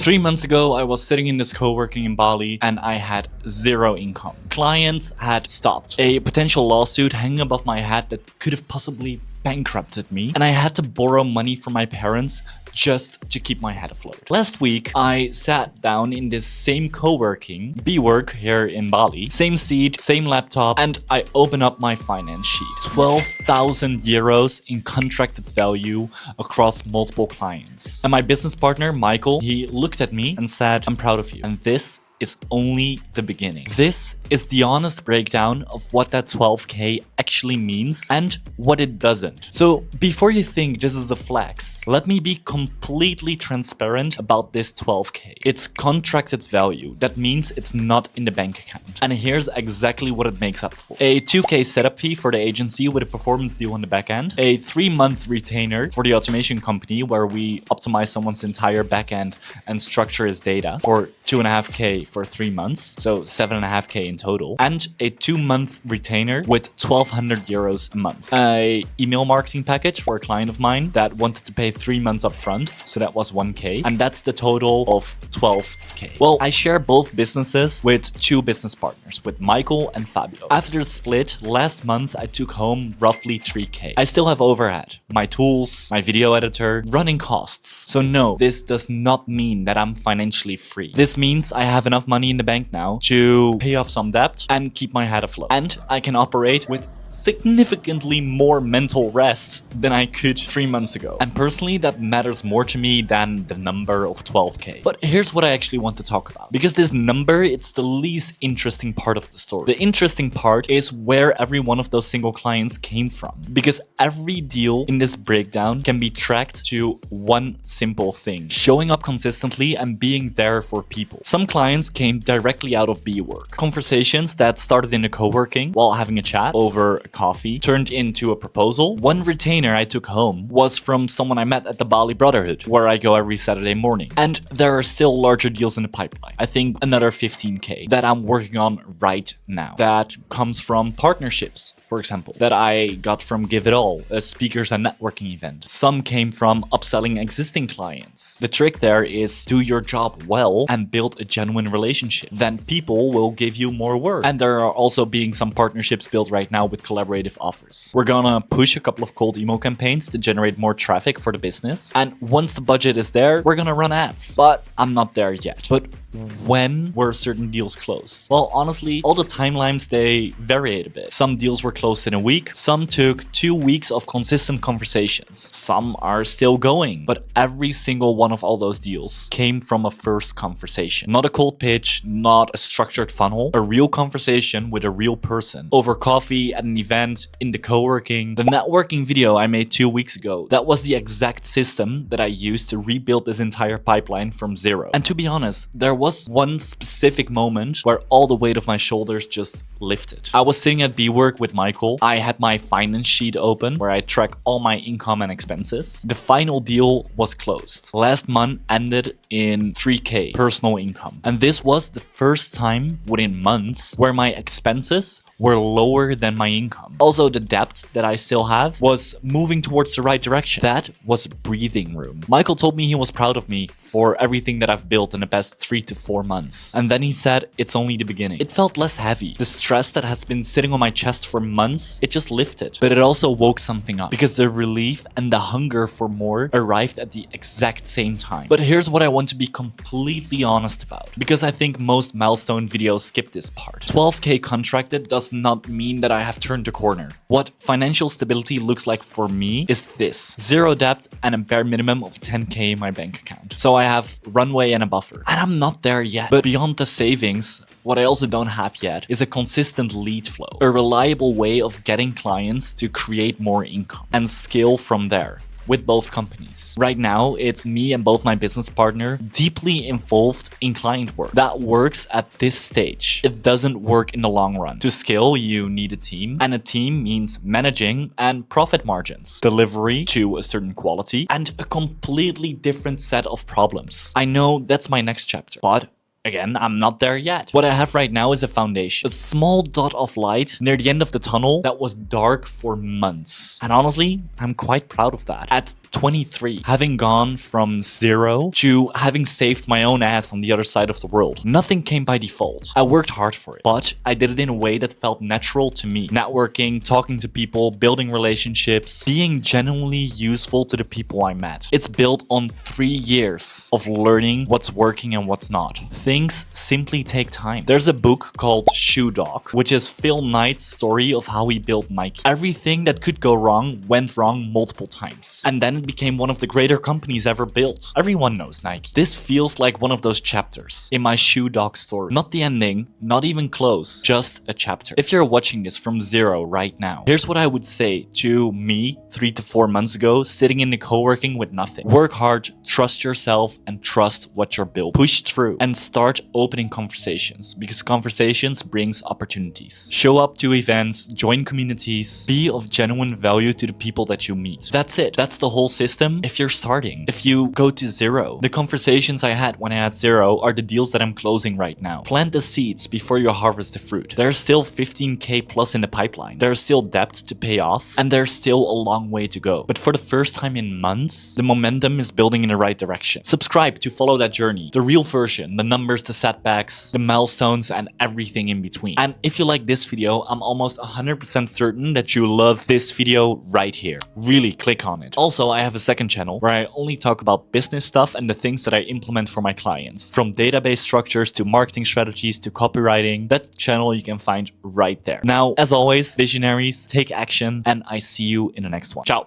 3 months ago, I was sitting in this co-working in Bali and I had zero income. Clients had stopped. A potential lawsuit hanging above my head that could have possibly bankrupted me, and I had to borrow money from my parents just to keep my head afloat. Last week, I sat down in this same co-working, B-work here in Bali, same seat, same laptop, and I open up my finance sheet. 12,000 euros in contracted value across multiple clients. And my business partner, Michael, he looked at me and said, "I'm proud of you." And this is only the beginning. This is the honest breakdown of what that 12K actually means and what it doesn't. So before you think this is a flex, let me be completely transparent about this 12K. It's contracted value. That means it's not in the bank account. And here's exactly what it makes up for. A 2K setup fee for the agency with a performance deal on the back end, a 3-month retainer for the automation company where we optimize someone's entire back end and structure his data for 2.5K for 3 months, so 7.5K in total, and a 2-month retainer with 1,200 euros a month. A email marketing package for a client of mine that wanted to pay 3 months upfront, so that was 1K, and that's the total of 12K. Well, I share both businesses with 2 business partners, with Michael and Fabio. After the split, last month I took home roughly 3K. I still have overhead, my tools, my video editor, running costs. So no, this does not mean that I'm financially free. This means I have enough money in the bank now to pay off some debt and keep my head afloat. And I can operate with significantly more mental rest than I could 3 months ago. And personally, that matters more to me than the number of 12K. But here's what I actually want to talk about. Because this number, it's the least interesting part of the story. The interesting part is where every one of those single clients came from. Because every deal in this breakdown can be tracked to one simple thing: showing up consistently and being there for people. Some clients came directly out of B-work. Conversations that started in a co-working while having a chat over a coffee turned into a proposal. One retainer I took home was from someone I met at the Bali Brotherhood, where I go every Saturday morning. And there are still larger deals in the pipeline. I think another 15K that I'm working on right now. That comes from partnerships, for example, that I got from Give It All, a speakers and networking event. Some came from upselling existing clients. The trick there is do your job well and build a genuine relationship. Then people will give you more work. And there are also being some partnerships built right now with collaborative offers. We're gonna push a couple of cold email campaigns to generate more traffic for the business. And once the budget is there, we're gonna run ads. But I'm not there yet. But when were certain deals closed? Well, honestly, all the timelines, they varied a bit. Some deals were closed in a week. Some took 2 weeks of consistent conversations. Some are still going. But every single one of all those deals came from a first conversation. Not a cold pitch, not a structured funnel. A real conversation with a real person. Over coffee, at an event, in the co-working. The networking video I made 2 weeks ago, that was the exact system that I used to rebuild this entire pipeline from zero. And to be honest, there was one specific moment where all the weight of my shoulders just lifted. I was sitting at B-work with Michael. I had my finance sheet open where I track all my income and expenses. The final deal was closed. Last month ended in 3K personal income. And this was the first time within months where my expenses were lower than my income. Also, the debt that I still have was moving towards the right direction. That was breathing room. Michael told me he was proud of me for everything that I've built in the past 3 to 4 months. And then he said, it's only the beginning. It felt less heavy. The stress that has been sitting on my chest for months, it just lifted. But it also woke something up because the relief and the hunger for more arrived at the exact same time. But here's what I want to be completely honest about, because I think most milestone videos skip this part. 12K contracted does not mean that I have turned the corner. What financial stability looks like for me is this: zero debt and a bare minimum of 10K in my bank account. So I have runway and a buffer. And I'm not there yet. But beyond the savings, what I also don't have yet is a consistent lead flow. A reliable way of getting clients to create more income and scale from there. With both companies. Right now, it's me and both my business partner deeply involved in client work. That works at this stage. It doesn't work in the long run. To scale, you need a team, and a team means managing and profit margins, delivery to a certain quality, and a completely different set of problems. I know that's my next chapter, but Again, I'm not there yet. What I have right now is a foundation. A small dot of light near the end of the tunnel that was dark for months. And honestly, I'm quite proud of that. At 23, having gone from 0 to having saved my own ass on the other side of the world. Nothing came by default. I worked hard for it, but I did it in a way that felt natural to me. Networking, talking to people, building relationships, being genuinely useful to the people I met. It's built on 3 years of learning what's working and what's not. Things simply take time. There's a book called Shoe Dog, which is Phil Knight's story of how he built Nike. Everything that could go wrong went wrong multiple times. And then it became one of the greater companies ever built. Everyone knows Nike. This feels like one of those chapters in my Shoe Dog story. Not the ending, not even close, just a chapter. If you're watching this from 0 right now, here's what I would say to me 3 to 4 months ago, sitting in the co-working with nothing. Work hard, trust yourself, and trust what you're building. Push through and start opening conversations, because conversations brings opportunities. Show up to events, join communities, be of genuine value to the people that you meet. That's it. That's the whole system. If you're starting, if you go to 0, the conversations I had when I had 0 are the deals that I'm closing right now. Plant the seeds before you harvest the fruit. There's still 15k plus in the pipeline. There's still debt to pay off, and there's still a long way to go. But for the first time in months, the momentum is building in the right direction. Subscribe to follow that journey, the real version, the numbers, the setbacks, the milestones, and everything in between. And if you like this video, I'm almost 100% certain that you love this video right here. Really click on it. Also, I have a second channel where I only talk about business stuff and the things that I implement for my clients. From database structures to marketing strategies to copywriting. That channel you can find right there. Now, as always, visionaries, take action, and I see you in the next one. Ciao.